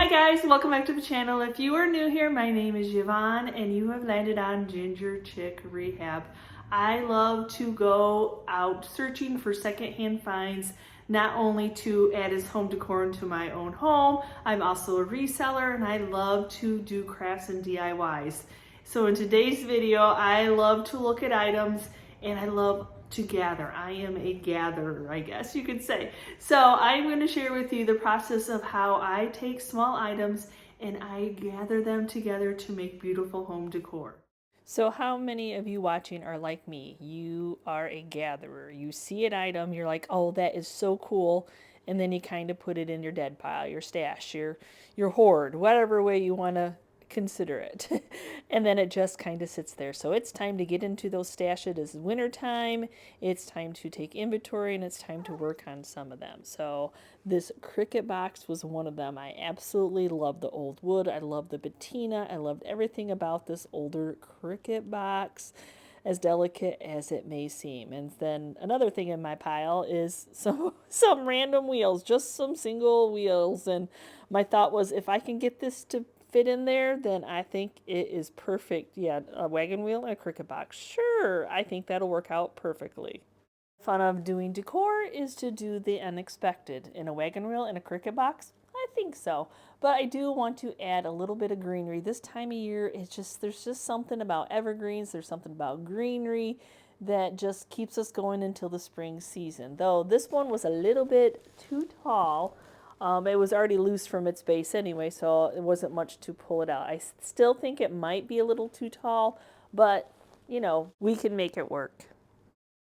Hi guys, welcome back to the channel. If you are new here, my name is Yvonne and you have landed on Ginger Chick Rehab. I love to go out searching for secondhand finds, not only to add as home decor into my own home, I'm also a reseller and I love to do crafts and DIYs. So in today's video, I love to look at items and I love to gather. I am a gatherer, I guess you could say. So I'm going to share with you the process of how I take small items and I gather them together to make beautiful home decor. So how many of you watching are like me? You are a gatherer. You see an item, you're like, oh, that is so cool. And then you kind of put it in your dead pile, your stash, your hoard, whatever way you want to consider it. And then it just kind of sits there. So it's time to get into those stashes. It is winter time. It's time to take inventory and it's time to work on some of them. So this Cricut box was one of them. I absolutely love the old wood. I love the patina. I loved everything about this older Cricut box, as delicate as it may seem. And then another thing in my pile is some random wheels, just some single wheels. And my thought was, if I can get this to fit in there, then I think it is perfect. Yeah, a wagon wheel and a Cricut box. Sure, I think that'll work out perfectly. Fun of doing decor is to do the unexpected. In a wagon wheel and a Cricut box, I think so. But I do want to add a little bit of greenery. This time of year, there's just something about evergreens. There's something about greenery that just keeps us going until the spring season. Though this one was a little bit too tall. It was already loose from its base anyway, so it wasn't much to pull it out. I still think it might be a little too tall, but, you know, we can make it work.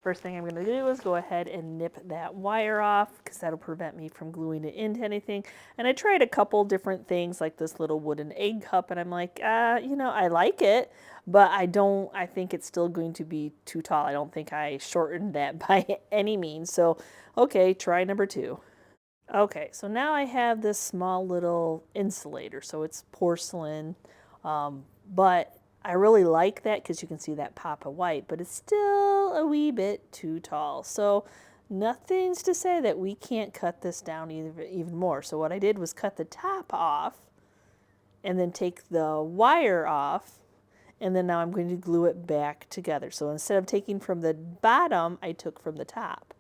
First thing I'm going to do is go ahead and nip that wire off because that'll prevent me from gluing it into anything. And I tried a couple different things like this little wooden egg cup, and I'm like, you know, I like it, but I think it's still going to be too tall. I don't think I shortened that by any means. So, okay, try number 2. Okay, so now I have this small little insulator, so it's porcelain, but I really like that because you can see that pop of white, but it's still a wee bit too tall. So nothing's to say that we can't cut this down even more. So what I did was cut the top off and then take the wire off, and then now I'm going to glue it back together. So instead of taking from the bottom, I took from the top.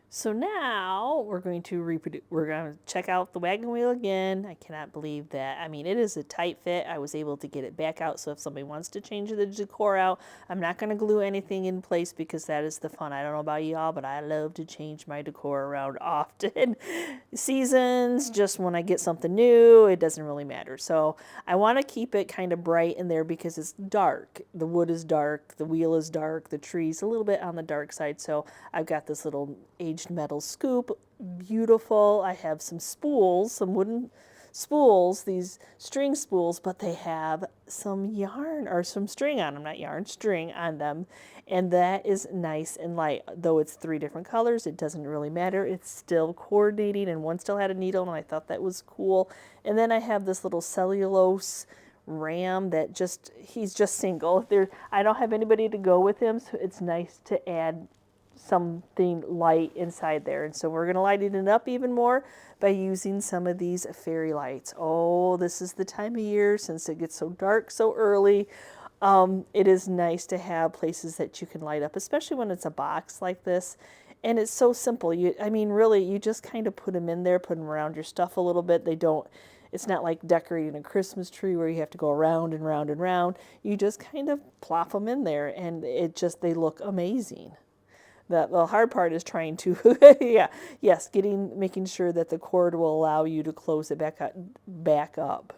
So now we're going to check out the wagon wheel again. I cannot believe that. I mean, it is a tight fit. I was able to get it back out. So if somebody wants to change the decor out, I'm not going to glue anything in place because that is the fun. I don't know about y'all, but I love to change my decor around often. Seasons, just when I get something new, it doesn't really matter. So I want to keep it kind of bright in there because it's dark. The wood is dark. The wheel is dark. The tree's a little bit on the dark side. So I've got this little aged metal scoop, beautiful. I have some spools, some wooden spools, these string spools, but they have some yarn or some string on them, not yarn, string on them, and that is nice and light. Though it's 3 different colors, it doesn't really matter. It's still coordinating, and one still had a needle, and I thought that was cool. And then I have this little cellulose ram that he's just single. I don't have anybody to go with him, so it's nice to add something light inside there. And so we're going to lighten it up even more by using some of these fairy lights. Oh, this is the time of year since it gets so dark so early. It is nice to have places that you can light up, especially when it's a box like this. And it's so simple. I mean, really, you just kind of put them in there, put them around your stuff a little bit. It's not like decorating a Christmas tree where you have to go around and round and round. You just kind of plop them in there and they look amazing. The hard part is trying to, making sure that the cord will allow you to close it back up.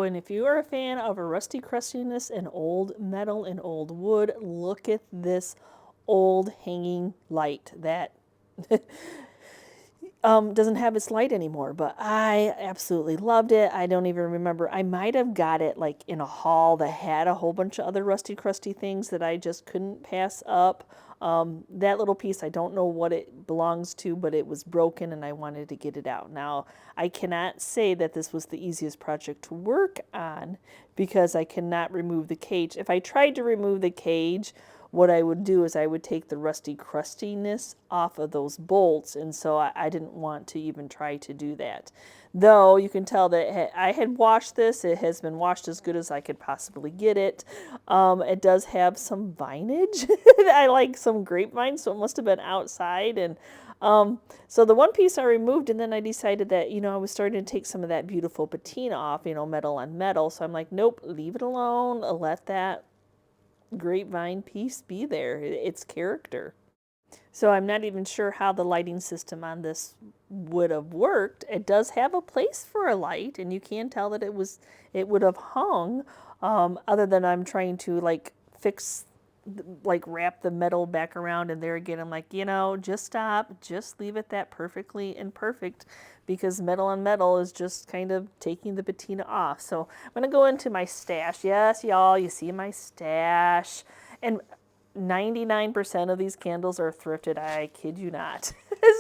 and if you are a fan of a rusty crustiness and old metal and old wood, look at this old hanging light that doesn't have its light anymore, but I absolutely loved it. I don't even remember. I might have got it like in a haul that had a whole bunch of other rusty crusty things that I just couldn't pass up. That little piece, I don't know what it belongs to, but it was broken and I wanted to get it out. Now, I cannot say that this was the easiest project to work on because I cannot remove the cage. If I tried to remove the cage, what I would do is I would take the rusty crustiness off of those bolts, and so I didn't want to even try to do that. Though you can tell that I had washed this. It has been washed as good as I could possibly get it. It does have some vinage. I like some grapevine, so it must have been outside. And so the one piece I removed, and then I decided that, I was starting to take some of that beautiful patina off, metal on metal. So I'm like, nope, leave it alone. Let that grapevine piece be there. It's character. So I'm not even sure how the lighting system on this would have worked. It does have a place for a light, and you can tell that it would have hung, other than I'm trying to wrap the metal back around, and there again I'm like, just stop, just leave it that perfectly imperfect, because metal on metal is just kind of taking the patina off. So I'm going to go into my stash. Yes, y'all, you see my stash. And 99% of these candles are thrifted. I kid you not.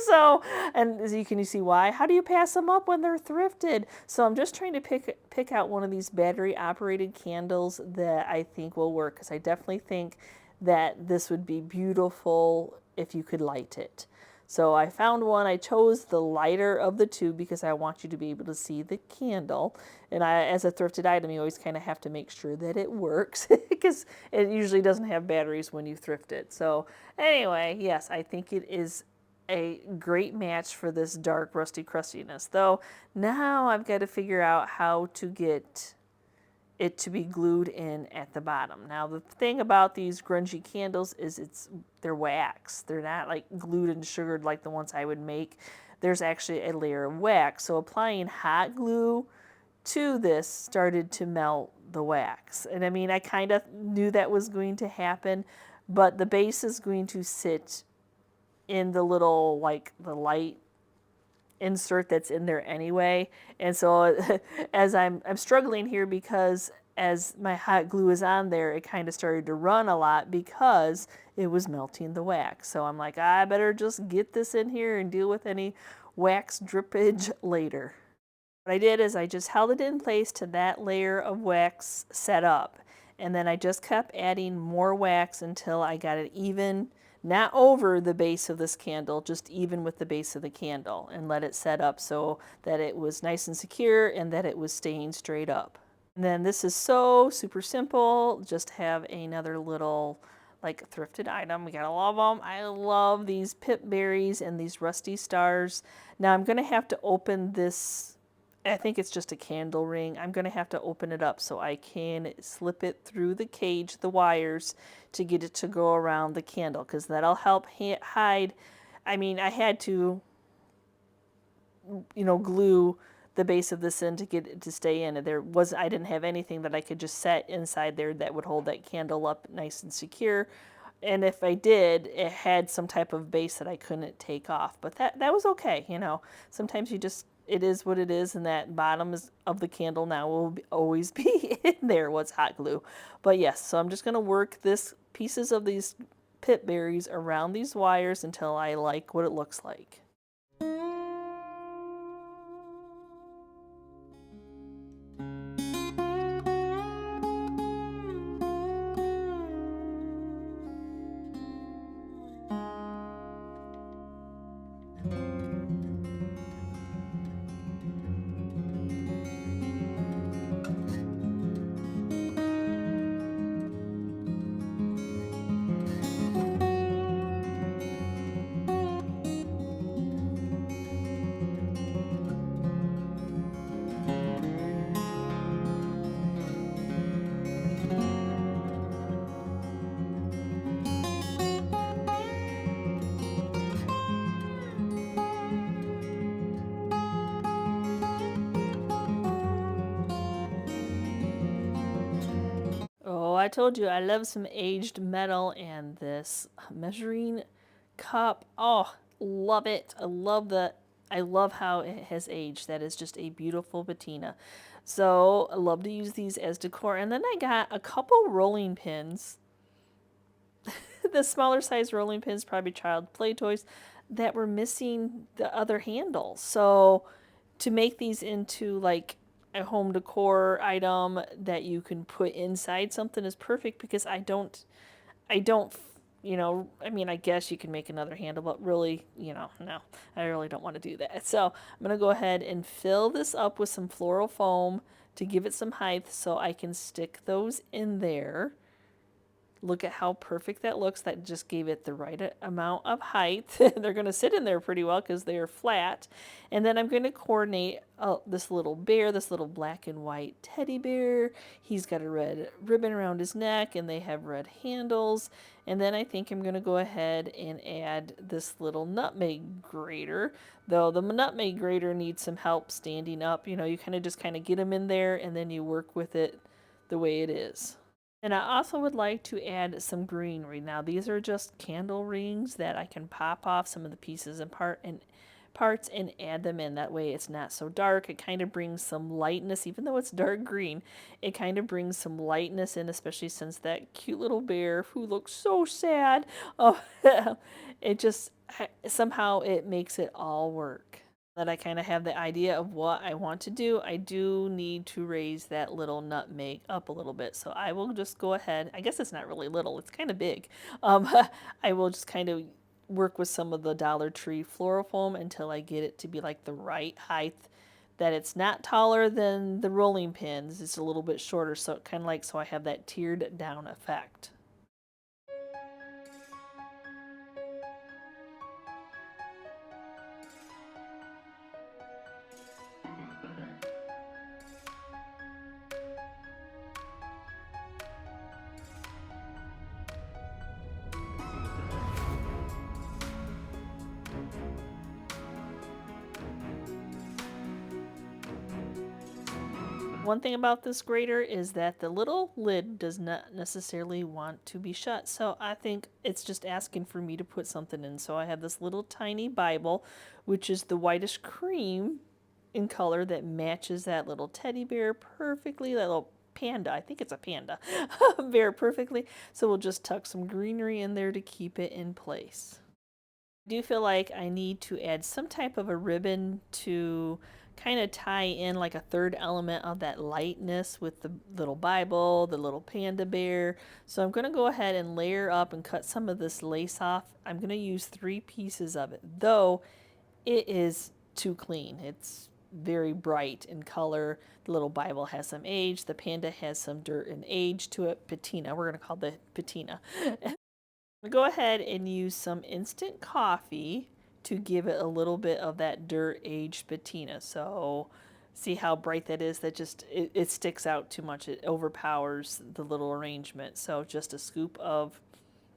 So, and as you see why? How do you pass them up when they're thrifted? So I'm just trying to pick out one of these battery operated candles that I think will work, because I definitely think that this would be beautiful if you could light it. So I found one. I chose the lighter of the two because I want you to be able to see the candle. And as a thrifted item, you always kind of have to make sure that it works because it usually doesn't have batteries when you thrift it. So anyway, yes, I think it is a great match for this dark rusty crustiness. Though now I've got to figure out how to get it to be glued in at the bottom. Now the thing about these grungy candles is they're wax. They're not like glued and sugared like the ones I would make. There's actually a layer of wax. So applying hot glue to this started to melt the wax. And I mean, I kind of knew that was going to happen, but the base is going to sit in the little, the light insert that's in there anyway. And so as I'm struggling here, because as my hot glue is on there, it kind of started to run a lot because it was melting the wax. So I'm like, I better just get this in here and deal with any wax drippage later. What I did is I just held it in place to that layer of wax set up. And then I just kept adding more wax until I got it even, not over the base of this candle, just even with the base of the candle, and let it set up so that it was nice and secure and that it was staying straight up. And then this is so super simple. Just have another little thrifted item. We gotta love them. I love these pip berries and these rusty stars. Now I'm gonna have to open this. I think it's just a candle ring. I'm going to have to open it up so I can slip it through the cage, the wires, to get it to go around the candle, because that'll help hide. I mean, I had to, glue the base of this in to get it to stay in. I didn't have anything that I could just set inside there that would hold that candle up nice and secure. And if I did, it had some type of base that I couldn't take off. But that was okay, Sometimes it is what it is, and that bottom of the candle now will always be in there, what's hot glue. But yes, so I'm just going to work pieces of these pip berries around these wires until I like what it looks like. I told you I love some aged metal, and this measuring cup, oh, love it. I love how it has aged. That is just a beautiful patina. So I love to use these as decor. And then I got a couple rolling pins. The smaller size rolling pins, probably child play toys, that were missing the other handle. So to make these into like a home decor item that you can put inside something is perfect, because I don't, I mean, I guess you can make another handle, but really, no, I really don't want to do that. So I'm going to go ahead and fill this up with some floral foam to give it some height so I can stick those in there. Look at how perfect that looks. That just gave it the right amount of height. They're going to sit in there pretty well because they are flat. And then I'm going to coordinate this little bear, this little black and white teddy bear. He's got a red ribbon around his neck, and they have red handles. And then I think I'm going to go ahead and add this little nutmeg grater. Though the nutmeg grater needs some help standing up. You just kind of get them in there, and then you work with it the way it is. And I also would like to add some greenery. Now these are just candle rings that I can pop off some of the pieces and parts and add them in. That way it's not so dark. It kind of brings some lightness, even though it's dark green. It kind of brings some lightness in, especially since that cute little bear who looks so sad. Oh, it just somehow it makes it all work. That I kind of have the idea of what I want to do, I do need to raise that little nutmeg up a little bit. So I will just go ahead. I guess it's not really little, it's kind of big. I will just kind of work with some of the Dollar Tree floral foam until I get it to be like the right height, that it's not taller than the rolling pins. It's a little bit shorter, so kind of like, so I have that tiered down effect. One thing about this grater is that the little lid does not necessarily want to be shut, so I think it's just asking for me to put something in. So I have this little tiny Bible, which is the whitish cream in color, that matches that little teddy bear perfectly, that little panda, I think it's a panda, bear perfectly. So we'll just tuck some greenery in there to keep it in place. I do feel like I need to add some type of a ribbon to kind of tie in like a third element of that lightness with the little Bible, the little panda bear. So I'm going to go ahead and layer up and cut some of this lace off. I'm going to use 3 pieces of it, though it is too clean. It's very bright in color. The little Bible has some age. The panda has some dirt and age to it. Patina. We're going to call the patina. Go ahead and use some instant coffee to give it a little bit of that dirt aged patina. So see how bright that is? That just, it sticks out too much. It overpowers the little arrangement. So just a scoop of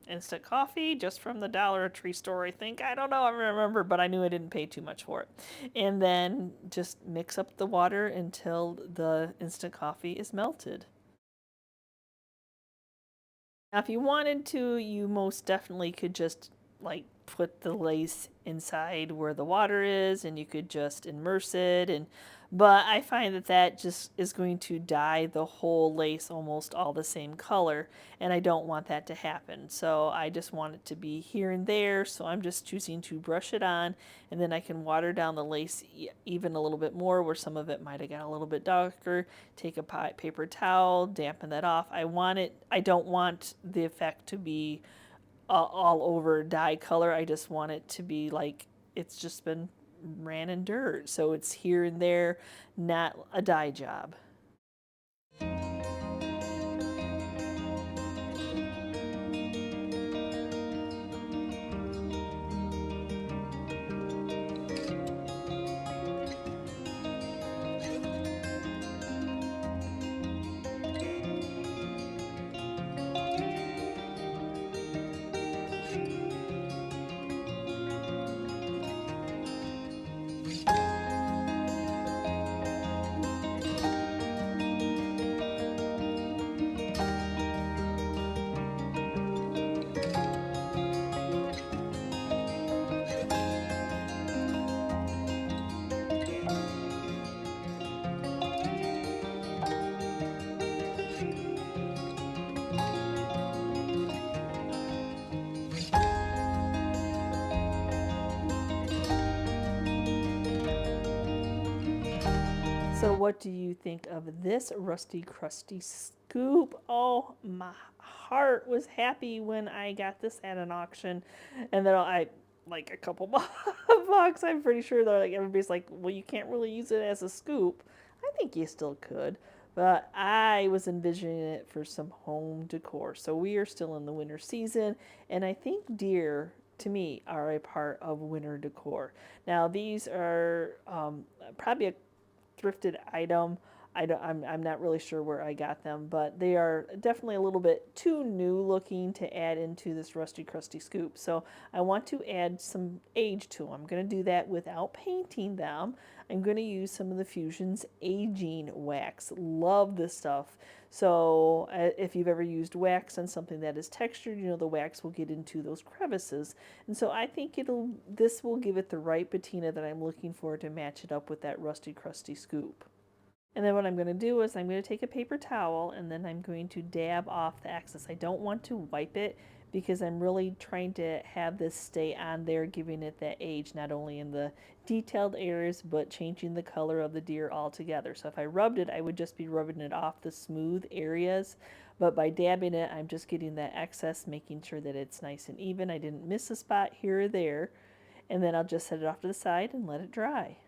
instant coffee, just from the Dollar Tree store, I think. I don't know, I remember, but I knew I didn't pay too much for it. And then just mix up the water until the instant coffee is melted. Now, if you wanted to, you most definitely could just like put the lace inside where the water is, and you could just immerse it, but I find that just is going to dye the whole lace almost all the same color, and I don't want that to happen. So I just want it to be here and there, so I'm just choosing to brush it on, and then I can water down the lace even a little bit more where some of it might have got a little bit darker. Take a paper towel, dampen that off. I don't want the effect to be all over dye color. I just want it to be like it's just been ran in dirt, so it's here and there, not a dye job. So what do you think of this rusty crusty scoop? Oh, my heart was happy when I got this at an auction, and then I like a couple bucks. I'm pretty sure they're like, everybody's like, well, you can't really use it as a scoop. I think you still could, but I was envisioning it for some home decor. So we are still in the winter season, and I think deer, to me, are a part of winter decor. Now these are probably a thrifted item. I'm not really sure where I got them, but they are definitely a little bit too new looking to add into this rusty crusty scoop. So I want to add some age to them. I'm going to do that without painting them. I'm going to use some of the Fusion's aging wax. Love this stuff. So if you've ever used wax on something that is textured, you know the wax will get into those crevices. And so I think this will give it the right patina that I'm looking for to match it up with that rusty crusty scoop. And then what I'm going to do is I'm going to take a paper towel and then I'm going to dab off the excess. I don't want to wipe it because I'm really trying to have this stay on there, giving it that age, not only in the detailed areas, but changing the color of the deer altogether. So if I rubbed it, I would just be rubbing it off the smooth areas. But by dabbing it, I'm just getting that excess, making sure that it's nice and even. I didn't miss a spot here or there. And then I'll just set it off to the side and let it dry.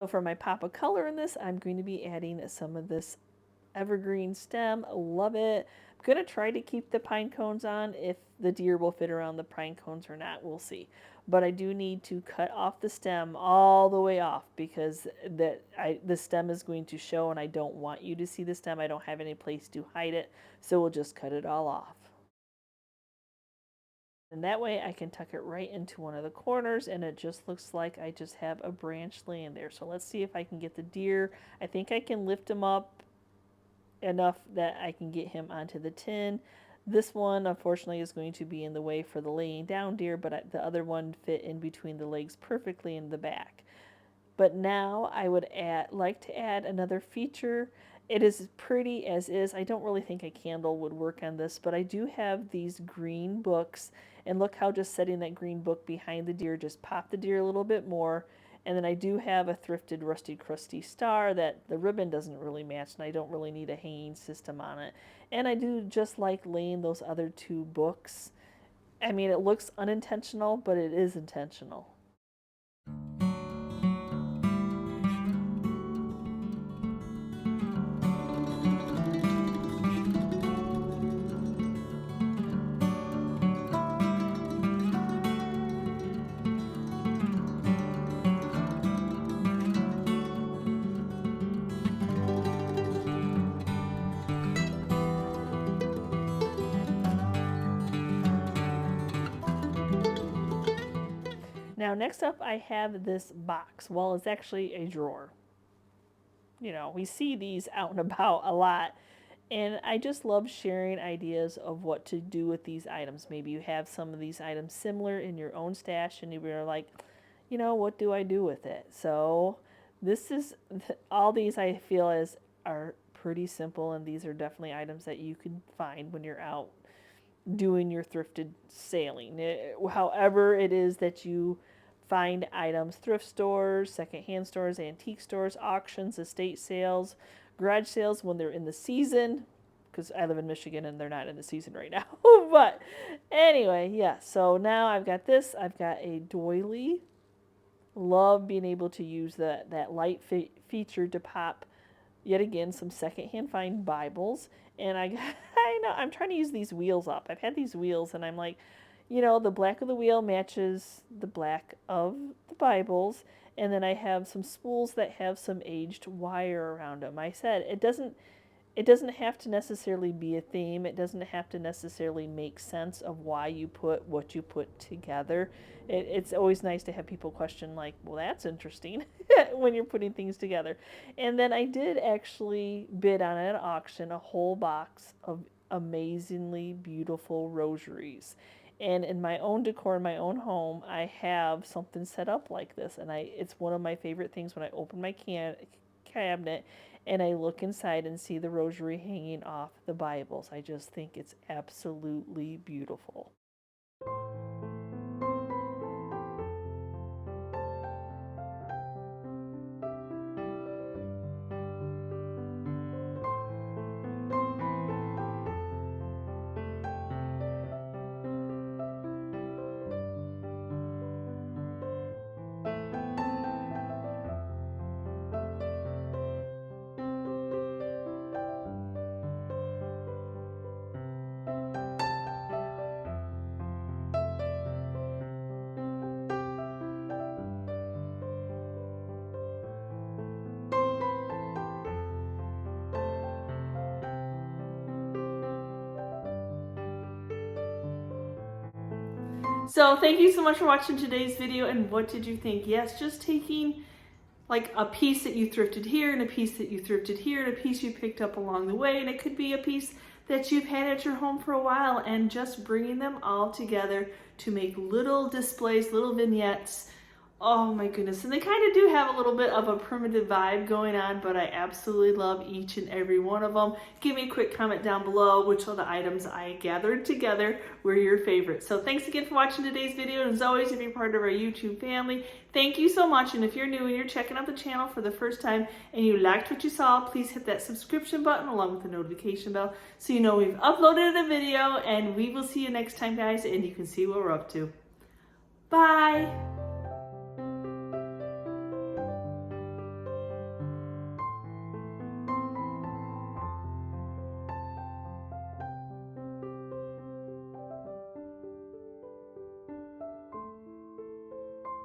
So for my pop of color in this, I'm going to be adding some of this evergreen stem. Love it. I'm going to try to keep the pine cones on. If the deer will fit around the pine cones or not, we'll see. But I do need to cut off the stem all the way off because the stem is going to show and I don't want you to see the stem. I don't have any place to hide it, so we'll just cut it all off. And that way I can tuck it right into one of the corners and it just looks like I just have a branch laying there. So let's see if I can get the deer. I think I can lift him up enough that I can get him onto the tin. This one unfortunately is going to be in the way for the laying down deer, but the other one fit in between the legs perfectly in the back. But now I would like to add another feature. It is pretty as is. I don't really think a candle would work on this, but I do have these green books. And look how just setting that green book behind the deer just popped the deer a little bit more. And then I do have a thrifted rusty crusty star that the ribbon doesn't really match, and I don't really need a hanging system on it. And I do just like laying those other two books. I mean, it looks unintentional, but it is intentional. Now next up I have this box. Well, it's actually a drawer. You know, we see these out and about a lot. And I just love sharing ideas of what to do with these items. Maybe you have some of these items similar in your own stash and you're like, you know, what do I do with it? So this is, all these I feel are pretty simple, and these are definitely items that you can find when you're out doing your thrifted sailing. However it is that you find items, thrift stores, secondhand stores, antique stores, auctions, estate sales, garage sales when they're in the season, because I live in Michigan and they're not in the season right now. But anyway, yeah, so now I've got this. I've got a doily. Love being able to use that light feature to pop, yet again, some secondhand find Bibles. And I know I'm trying to use these wheels up. I've had these wheels and I'm like, you know, the black of the wheel matches the black of the Bibles. And then I have some spools that have some aged wire around them. I said it doesn't have to necessarily be a theme. It doesn't have to necessarily make sense of why you put what you put together. It's always nice to have people question, like, well, that's interesting when you're putting things together. And then I did actually bid on an auction a whole box of amazingly beautiful rosaries. And in my own decor, in my own home, I have something set up like this. And it's one of my favorite things when I open my cabinet and I look inside and see the rosary hanging off the Bibles. I just think it's absolutely beautiful. So thank you so much for watching today's video, and what did you think? Yes, just taking like a piece that you thrifted here and a piece that you thrifted here and a piece you picked up along the way, and it could be a piece that you've had at your home for a while, and just bringing them all together to make little displays, little vignettes. Oh my goodness, and they kind of do have a little bit of a primitive vibe going on, but I absolutely love each and every one of them. Give me a quick comment down below which of the items I gathered together were your favorites. So thanks again for watching today's video, and as always, if you're part of our YouTube family, thank you so much. And if you're new and you're checking out the channel for the first time and you liked what you saw, please hit that subscription button along with the notification bell so you know we've uploaded a video, and we will see you next time, guys, and you can see what we're up to. Bye!